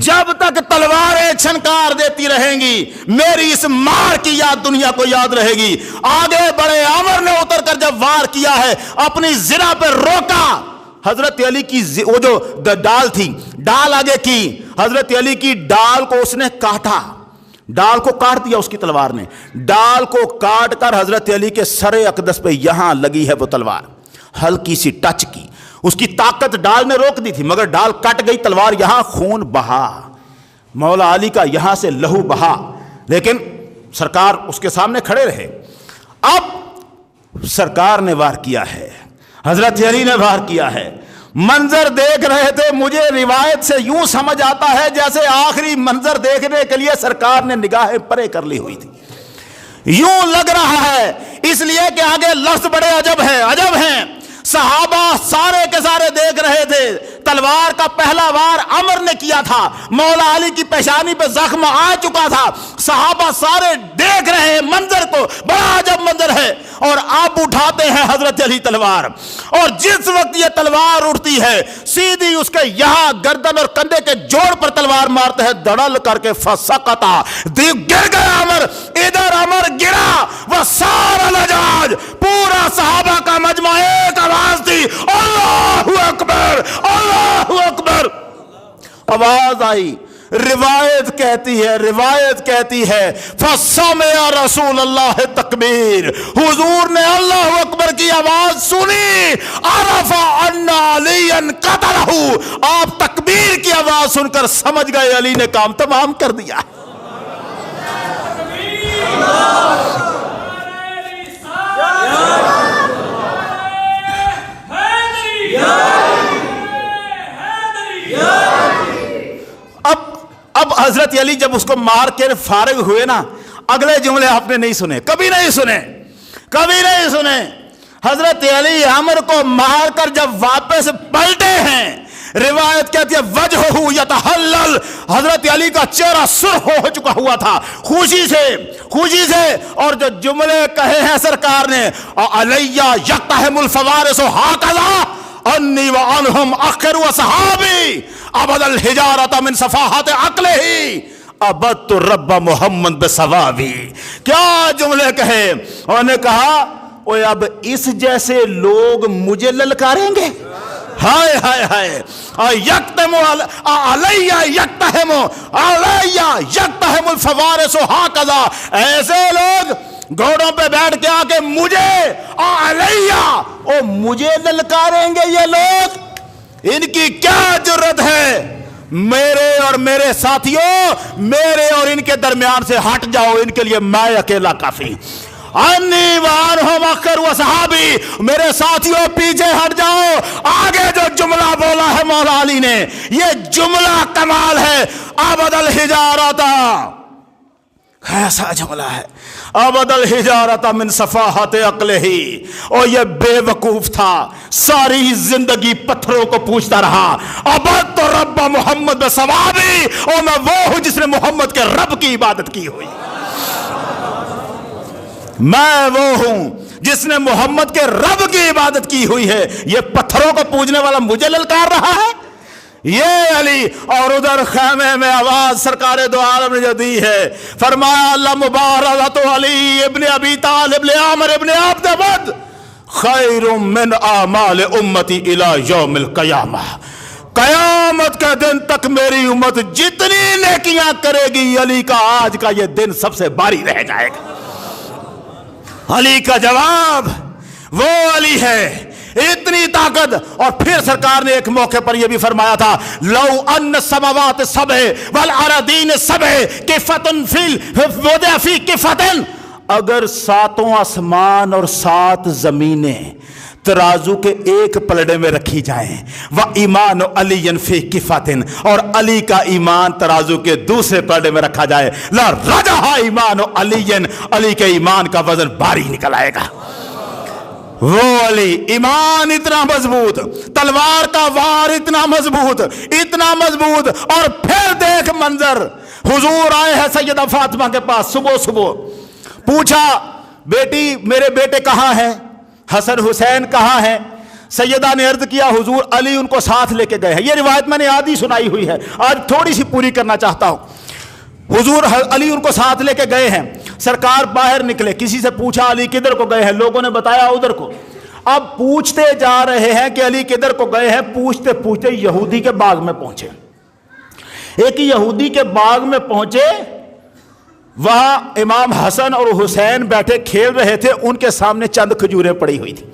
جب تک تلواریں چھنکار دیتی رہیں گی میری اس مار کی یاد دنیا کو یاد رہے گی۔ آگے بڑے، عمر نے اتر کر جب وار کیا ہے اپنی زرہ پہ روکا، حضرت علی کی وہ جو ڈال تھی، ڈال آگے کی، حضرت علی کی ڈال کو اس نے کاٹا، ڈال کو کاٹ دیا اس کی تلوار نے، ڈال کو کاٹ کر حضرت علی کے سر اقدس پہ یہاں لگی ہے وہ تلوار، ہلکی سی ٹچ کی، اس کی طاقت ڈال نے روک دی تھی مگر ڈال کٹ گئی، تلوار یہاں خون بہا، مولا علی کا یہاں سے لہو بہا، لیکن سرکار اس کے سامنے کھڑے رہے۔ اب سرکار نے وار کیا ہے، حضرت علی نے وار کیا ہے، منظر دیکھ رہے تھے، مجھے روایت سے یوں سمجھ آتا ہے جیسے آخری منظر دیکھنے کے لیے سرکار نے نگاہیں پرے کر لی ہوئی تھی، یوں لگ رہا ہے، اس لیے کہ آگے لفظ بڑے عجب ہیں۔ صحابہ سارے کے سارے دیکھ رہے تھے، تلوار کا پہلا وار عمر نے کیا تھا، مولا علی کی پیشانی پہ زخم آ چکا تھا، صحابہ سارے دیکھ رہے ہیں منظر کو، بڑا عجب منظر ہے، اور آپ اٹھاتے ہیں حضرت علی تلوار، اور جس وقت یہ تلوار اٹھتی ہے سیدھی اس کے یہاں گردن اور کندھے کے جوڑ پر تلوار مارتے ہیں، دڑل کر کے فسقطا، گر گیا عمر، ادھر عمر گرا، وہ سارا لجاج، پورا صحابہ کا مجمع ایک آواز تھی، اللہ اکبر، اللہ اکبر، آواز آئی۔ روایت کہتی ہے فسمع رسول اللہ تکبیر، حضور نے اللہ اکبر کی آواز سنی، عرف ان علی قتلہ، آپ تکبیر کی آواز سن کر سمجھ گئے علی نے کام تمام کر دیا۔ اب حضرت علی جب اس کو مار کے فارغ ہوئے نا، اگلے جملے آپ نے نہیں سنے، کبھی نہیں سنے۔ حضرت علی عمر کو مار کر جب واپس پلٹے ہیں، روایت کہتی ہے وجہہ یتحلل، حضرت علی کا چہرہ سرخ ہو چکا ہوا تھا، خوشی سے خوشی سے، اور جو جملے کہے ہیں سرکار نے، علیہ یقتحم الفوارس ہاکذا انی وعنہم اخر وصحابی ابد الحجارۃ من صفاحات عقلہ عبدت رب محمد بثوابی. کیا جملے کہے. انہوں نے کہا اوے اب اس جیسے لوگ مجھے للکاریں گے. ہائے ہائے ہائے. یکتم علیہ یکتہم الفوارس ہاکذا، ایسے لوگ گھوڑوں پہ بیٹھ کے آ کے مجھے علیہ مجھے للکاریں گے. یہ لوگ، ان کی کیا جرت ہے. میرے اور میرے ساتھیوں، میرے اور ان کے درمیان سے ہٹ جاؤ، ان کے لیے میں اکیلا کافی. انی وعنہم اخر وصحابی، میرے ساتھیوں پیچھے ہٹ جاؤ. آگے جو جملہ بولا ہے مولا علی نے، یہ جملہ کمال ہے. ابد الحجارۃ، ایسا جملہ ہے، ابد الحجارۃ من صفاحات عقلہ. اور یہ بے وقوف تھا، ساری زندگی پتھروں کو پوچھتا رہا. ابد تو رب محمد بثوابی، اور میں وہ ہوں جس نے محمد کے رب کی عبادت کی ہوئی. میں وہ ہوں جس نے محمد کے رب کی عبادت کی ہوئی ہے. یہ پتھروں کو پوجنے والا مجھے للکار رہا ہے. یہ علی. اور ادھر خیمے میں آواز سرکار دو عالم نے جو دی ہے، فرمایا اللہ مبارزۃ علی ابن ابی طالب لعامر ابن عبد ود خیر من اعمال امتی الی یوم القیامہ. قیامت کے دن تک میری امت جتنی نیکیاں کرے گی، علی کا آج کا یہ دن سب سے باری رہ جائے گا. علی کا جواب وہ علی ہے، اتنی طاقت. اور پھر سرکار نے ایک موقع پر یہ بھی فرمایا تھا، لو ان السماوات سبع والارضین سبع کفۃ وضع فی کفۃ، اگر ساتوں آسمان اور 7 زمینیں ترازو کے ایک پلڑے میں رکھی جائیں، وَإِيمَانُ عَلِيٍّ فِي كِفَةٍ، اور علی کا ایمان ترازو کے دوسرے پلڑے میں رکھا جائے، لَرَجَحَ إِيمَانُ عَلِيٍّ، علی کے ایمان کا وزن بھاری نکل آئے گا. وہ علی، ایمان اتنا مضبوط، تلوار کا وار اتنا مضبوط، اتنا مضبوط. اور پھر دیکھ منظر، حضور آئے ہیں سیدہ فاطمہ کے پاس صبح صبح. پوچھا بیٹی میرے بیٹے کہاں ہیں، حسن حسین کہاں ہیں؟ سیدہ نے عرض کیا حضور علی ان کو ساتھ لے کے گئے ہیں. یہ روایت میں نے آدھی سنائی ہوئی ہے، آج تھوڑی سی پوری کرنا چاہتا ہوں. حضور علی ان کو ساتھ لے کے گئے ہیں. سرکار باہر نکلے، کسی سے پوچھا علی کدھر کو گئے ہیں، لوگوں نے بتایا ادھر کو. اب پوچھتے جا رہے ہیں کہ علی کدھر کو گئے ہیں. پوچھتے پوچھتے یہودی کے باغ میں پہنچے. ایک یہودی کے باغ میں پہنچے، وہاں امام حسن اور حسین بیٹھے کھیل رہے تھے. ان کے سامنے چند کھجوریں پڑی ہوئی تھی،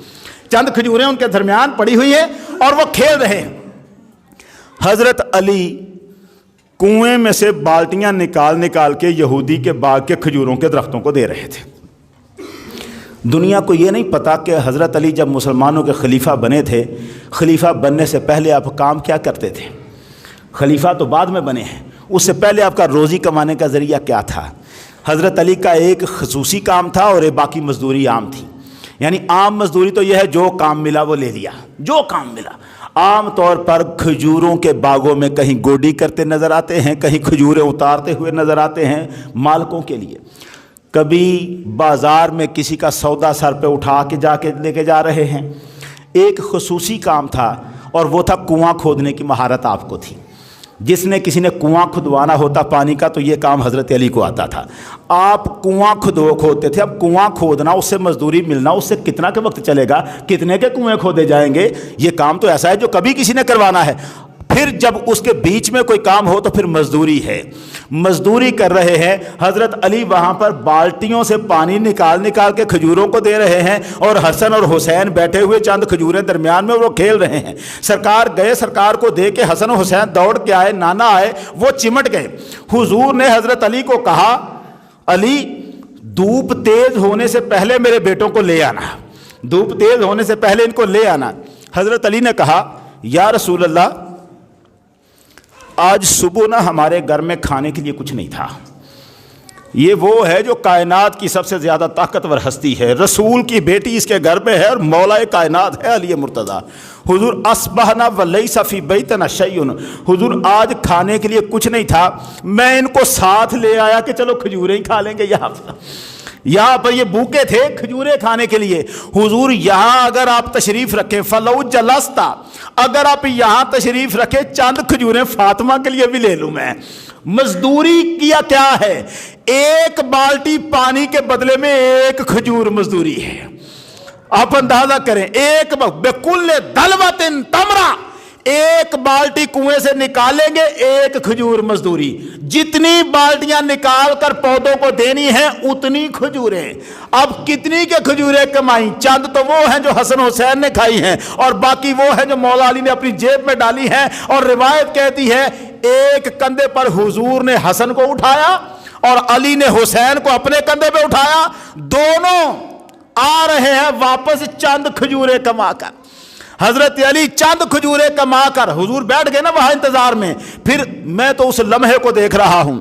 چند کھجوریں ان کے درمیان پڑی ہوئی ہیں اور وہ کھیل رہے ہیں. حضرت علی کنویں میں سے بالٹیاں نکال کے یہودی کے باغ کے کھجوروں کے درختوں کو دے رہے تھے. دنیا کو یہ نہیں پتا کہ حضرت علی جب مسلمانوں کے خلیفہ بنے تھے، خلیفہ بننے سے پہلے آپ کام کیا کرتے تھے. خلیفہ تو بعد میں بنے ہیں، اس سے پہلے آپ کا روزی کمانے کا ذریعہ کیا تھا. حضرت علی کا ایک خصوصی کام تھا اور ایک باقی مزدوری عام تھی. یعنی عام مزدوری تو یہ ہے جو کام ملا وہ لے لیا، جو کام ملا. عام طور پر کھجوروں کے باغوں میں کہیں گوڈی کرتے نظر آتے ہیں، کہیں کھجوریں اتارتے ہوئے نظر آتے ہیں مالکوں کے لیے. کبھی بازار میں کسی کا سودا سر پہ اٹھا کے لے کے جا رہے ہیں. ایک خصوصی کام تھا اور وہ تھا کنواں کھودنے کی مہارت آپ کو تھی. جس نے کسی نے کنواں کھدوانا ہوتا پانی کا تو یہ کام حضرت علی کو آتا تھا. آپ کنواں کھودتے تھے. اب کنواں کھودنا، اس سے مزدوری ملنا، اس سے کتنا کے وقت چلے گا، کتنے کے کنویں کھودے جائیں گے. یہ کام تو ایسا ہے جو کبھی کسی نے کروانا ہے. پھر جب اس کے بیچ میں کوئی کام ہو تو پھر مزدوری ہے. مزدوری کر رہے ہیں. حضرت علی وہاں پر بالٹیوں سے پانی نکال کے کھجوروں کو دے رہے ہیں اور حسن اور حسین بیٹھے ہوئے چند کھجوریں درمیان میں وہ کھیل رہے ہیں. سرکار گئے، سرکار کو دے کے حسن و حسین دوڑ کے آئے، نانا آئے، وہ چمٹ گئے. حضور نے حضرت علی کو کہا علی دھوپ تیز ہونے سے پہلے میرے بیٹوں کو لے آنا، دھوپ تیز ہونے سے پہلے ان کو لے آنا. حضرت علی نے کہا یا رسول اللہ آج صبح نہ ہمارے گھر میں کھانے کے لیے کچھ نہیں تھا. یہ وہ ہے جو کائنات کی سب سے زیادہ طاقتور ہستی ہے، رسول کی بیٹی اس کے گھر پہ ہے اور مولا کائنات ہے علی مرتضیٰ۔ حضور اصبحنا ولیس فی بیتنا شیء، حضور آج کھانے کے لیے کچھ نہیں تھا، میں ان کو ساتھ لے آیا کہ چلو کھجوریں ہی کھا لیں گے۔ یہاں پر یہ بھوکے تھے کھجوریں کھانے کے لیے۔ حضور یہاں اگر آپ تشریف رکھیں فلو جلستا، اگر آپ یہاں تشریف رکھیں چند کھجوریں فاطمہ کے لیے بھی لے لوں میں۔ مزدوری کیا کیا ہے؟ ایک بالٹی پانی کے بدلے میں ایک کھجور مزدوری ہے۔ آپ اندازہ کریں، ایک بکل دلوت تمرہ، ایک بالٹی کنویں سے نکالیں گے ایک کھجور مزدوری، جتنی بالٹیاں نکال کر پودوں کو دینی ہیں اتنی کھجوریں۔ اب کتنی کے کھجوریں کمائیں؟ چند تو وہ ہیں جو حسن حسین نے کھائی ہیں اور باقی وہ ہیں جو مولا علی نے اپنی جیب میں ڈالی ہیں۔ اور روایت کہتی ہے ایک کندھے پر حضور نے حسن کو اٹھایا اور علی نے حسین کو اپنے کندھے پہ اٹھایا، دونوں آ رہے ہیں واپس چند کھجوریں کما کر۔ حضرت علی چند کھجوریں کما کر، حضور بیٹھ گئے نا وہاں انتظار میں۔ پھر میں تو اس لمحے کو دیکھ رہا ہوں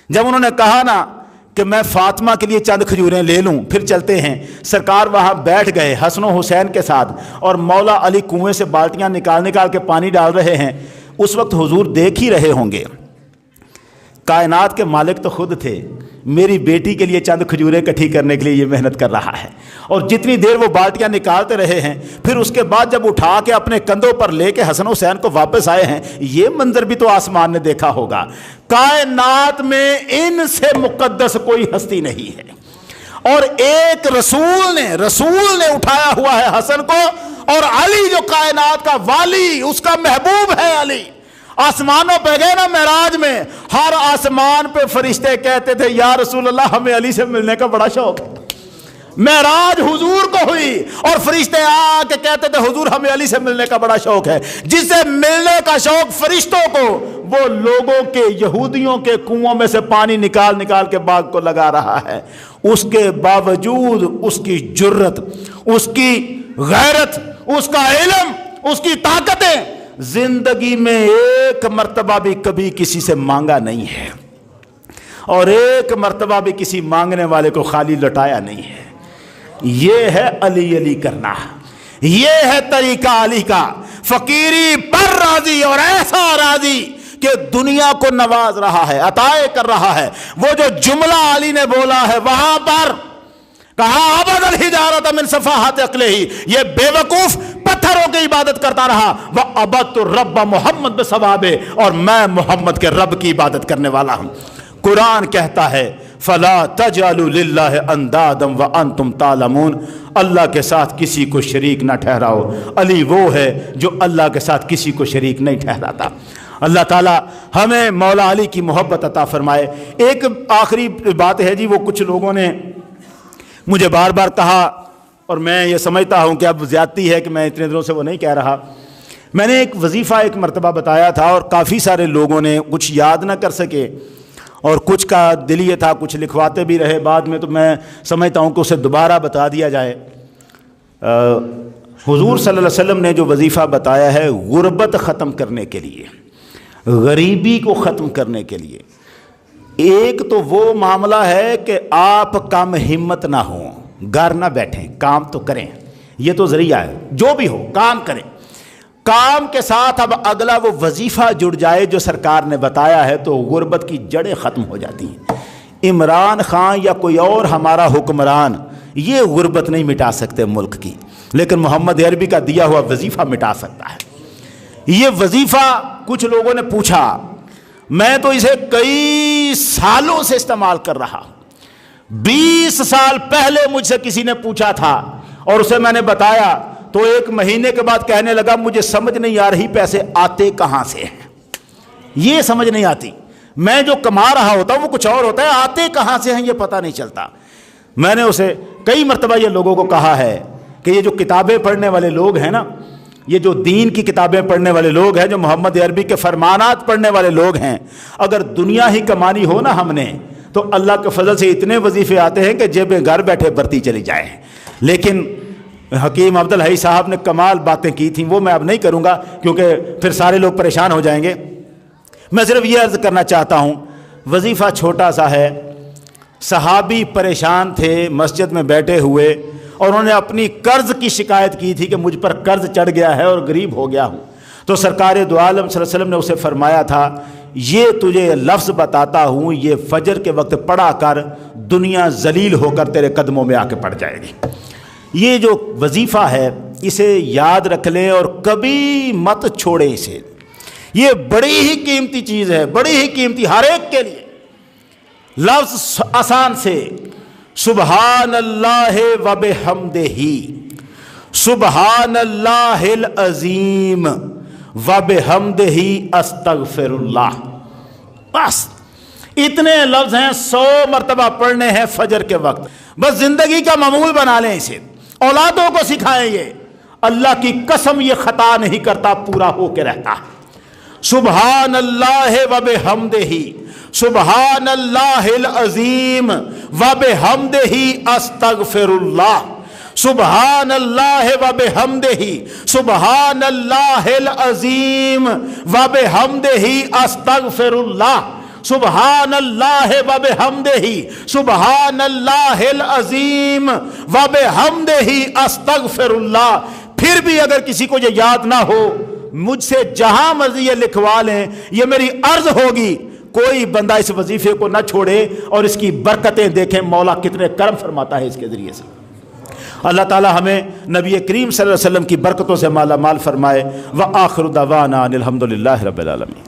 جب انہوں نے کہا نا کہ میں فاطمہ کے لیے چند کھجوریں لے لوں پھر چلتے ہیں، سرکار وہاں بیٹھ گئے حسن و حسین کے ساتھ اور مولا علی کنویں سے بالٹیاں نکال کے پانی ڈال رہے ہیں۔ اس وقت حضور دیکھ ہی رہے ہوں گے کائنات کے مالک تو خود تھے، میری بیٹی کے لیے چند کھجوریں اکٹھی کرنے کے لیے یہ محنت کر رہا ہے، اور جتنی دیر وہ بالٹیاں نکالتے رہے ہیں پھر اس کے بعد جب اٹھا کے اپنے کندھوں پر لے کے حسن حسین کو واپس آئے ہیں، یہ منظر بھی تو آسمان نے دیکھا ہوگا۔ کائنات میں ان سے مقدس کوئی ہستی نہیں ہے، اور ایک رسول نے اٹھایا ہوا ہے حسن کو، اور علی جو کائنات کا والی اس کا محبوب ہے علی۔ آسمانوں پہ گئے نا معراج میں، ہر آسمان پہ فرشتے کہتے تھے یا رسول اللہ ہمیں علی سے ملنے کا بڑا شوق ہے۔ معراج حضور کو ہوئی اور فرشتے آ کے کہتے تھے حضور ہمیں علی سے ملنے کا بڑا شوق ہے۔ جس سے ملنے کا شوق فرشتوں کو، وہ لوگوں کے یہودیوں کے کنووں میں سے پانی نکال کے باغ کو لگا رہا ہے۔ اس کے باوجود اس کی جرت، اس کی غیرت، اس کا علم، اس کی طاقتیں، زندگی میں ایک مرتبہ بھی کبھی کسی سے مانگا نہیں ہے، اور ایک مرتبہ بھی کسی مانگنے والے کو خالی لٹایا نہیں ہے۔ یہ ہے علی کرنا، یہ ہے طریقہ علی کا، فقیری پر راضی اور ایسا راضی کہ دنیا کو نواز رہا ہے، عطائے کر رہا ہے۔ وہ جو جملہ علی نے بولا ہے وہاں پر کہا عبد الحجارۃ من صفاحت عقلہ، یہ بے وقوف پتھروں کی عبادت کرتا رہا، وعبدت الرب محمد بثواب، اور میں محمد کے رب کی عبادت کرنے والا ہوں۔ قرآن کہتا ہے فلا تجعلوا للہ اندادا وانتم تعلمون، اللہ کے ساتھ کسی کو شریک نہ ٹھہراؤ۔ علی وہ ہے جو اللہ کے ساتھ کسی کو شریک نہیں ٹھہراتا۔ اللہ تعالیٰ ہمیں مولا علی کی محبت عطا فرمائے۔ ایک آخری بات ہے جی، وہ کچھ لوگوں نے مجھے بار بار کہا، اور میں یہ سمجھتا ہوں کہ اب زیادتی ہے کہ میں اتنے دنوں سے وہ نہیں کہہ رہا۔ میں نے ایک وظیفہ ایک مرتبہ بتایا تھا اور کافی سارے لوگوں نے کچھ یاد نہ کر سکے، اور کچھ کا دل یہ تھا، کچھ لکھواتے بھی رہے بعد میں، تو میں سمجھتا ہوں کہ اسے دوبارہ بتا دیا جائے۔ حضور صلی اللہ علیہ وسلم نے جو وظیفہ بتایا ہے غربت ختم کرنے کے لیے، غریبی کو ختم کرنے کے لیے، ایک تو وہ معاملہ ہے کہ آپ کم ہمت نہ ہوں، گھر نہ بیٹھیں، کام تو کریں، یہ تو ذریعہ ہے، جو بھی ہو کام کریں۔ کام کے ساتھ اب اگلا وہ وظیفہ جڑ جائے جو سرکار نے بتایا ہے تو غربت کی جڑیں ختم ہو جاتی ہیں۔ عمران خان یا کوئی اور ہمارا حکمران یہ غربت نہیں مٹا سکتے ملک کی، لیکن محمد عربی کا دیا ہوا وظیفہ مٹا سکتا ہے۔ یہ وظیفہ کچھ لوگوں نے پوچھا، میں تو اسے کئی سالوں سے استعمال کر رہا ہوں۔ 20 سال پہلے مجھ سے کسی نے پوچھا تھا اور اسے میں نے بتایا، تو 1 مہینے کے بعد کہنے لگا مجھے سمجھ نہیں آ رہی پیسے آتے کہاں سے ہیں، یہ سمجھ نہیں آتی، میں جو کما رہا ہوتا ہوں وہ کچھ اور ہوتا ہے، آتے کہاں سے ہیں یہ پتہ نہیں چلتا۔ میں نے اسے کئی مرتبہ یہ لوگوں کو کہا ہے کہ یہ جو کتابیں پڑھنے والے لوگ ہیں نا، یہ جو دین کی کتابیں پڑھنے والے لوگ ہیں، جو محمد عربی کے فرمانات پڑھنے والے لوگ ہیں، اگر دنیا ہی کمانی ہو نا ہم نے، تو اللہ کے فضل سے اتنے وظیفے آتے ہیں کہ جیبیں گھر بیٹھے برتی چلی جائیں۔ لیکن حکیم عبدالحی صاحب نے کمال باتیں کی تھیں، وہ میں اب نہیں کروں گا کیونکہ پھر سارے لوگ پریشان ہو جائیں گے۔ میں صرف یہ عرض کرنا چاہتا ہوں، وظیفہ چھوٹا سا ہے، صحابی پریشان تھے مسجد میں بیٹھے ہوئے، اور انہوں نے اپنی قرض کی شکایت کی تھی کہ مجھ پر قرض چڑھ گیا ہے اور غریب ہو گیا ہوں۔ تو سرکار دو عالم صلی اللہ علیہ وسلم نے اسے فرمایا تھا، یہ تجھے لفظ بتاتا ہوں، یہ فجر کے وقت پڑھا کر، دنیا ذلیل ہو کر تیرے قدموں میں آ کے پڑ جائے گی۔ یہ جو وظیفہ ہے اسے یاد رکھ لیں اور کبھی مت چھوڑیں اسے، یہ بڑی ہی قیمتی چیز ہے، بڑی ہی قیمتی ہر ایک کے لیے۔ لفظ آسان سے، سبحان اللہ و بحمدہ، سبحان اللہ العظیم و بحمدہ استغفر اللہ، بس اتنے لفظ ہیں، 100 مرتبہ پڑھنے ہیں فجر کے وقت۔ بس زندگی کا معمول بنا لیں اسے، اولادوں کو سکھائیں، یہ اللہ کی قسم یہ خطا نہیں کرتا، پورا ہو کے رہتا۔ سبحان اللہ و بحمدہ، سبحان اللہ العظیم و بحمدہ استغفر اللہ، سبحان اللہ و بحمدہ، سبحان اللہ العظیم و بحمدہ استغفر اللہ، سبحان اللہ و بحمدہ، سبحان اللہ العظیم و بحمدہ استغفر اللہ۔ پھر بھی اگر کسی کو یہ یاد نہ ہو، مجھ سے جہاں مرضی یہ لکھوا لیں، یہ میری عرض ہوگی، کوئی بندہ اس وظیفے کو نہ چھوڑے اور اس کی برکتیں دیکھیں مولا کتنے کرم فرماتا ہے اس کے ذریعے سے۔ اللہ تعالی ہمیں نبی کریم صلی اللہ علیہ وسلم کی برکتوں سے مالا مال فرمائے۔ وآخر دعوانا ان الحمد للہ رب العالمین۔